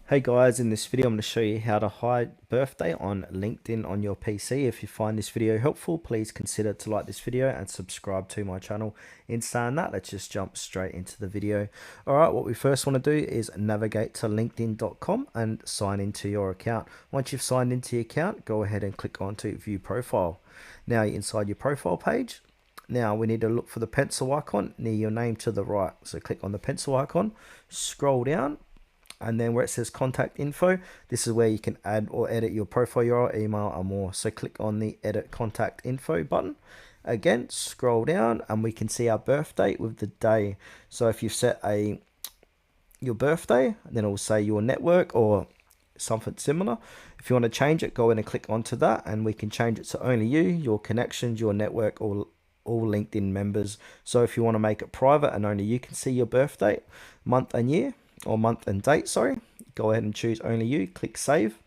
Hey guys, in this video I'm going to show you how to hide birthday on LinkedIn on your PC. If you find this video helpful, please consider to like this video and subscribe to my channel. In saying that, let's just jump straight into the video. Alright, what we first want to do is navigate to linkedin.com and sign into your account. Once you've signed into your account, go ahead and click on to view profile. Now you're inside your profile page. Now we need to look for the pencil icon near your name to the right. So click on the pencil icon, scroll down, and then where it says contact info, this is where you can add or edit your profile URL, email, and more. So click on the edit contact info button. Again, scroll down and we can see our birth date with the day. So if you've set your birthday, then it will say your network or something similar. If you want to change it, go in and click onto that, and we can change it to only you, your connections, your network, or all LinkedIn members. So if you want to make it private and only you can see your birth date, month and year, or month and date, sorry, go ahead and choose only you, click save.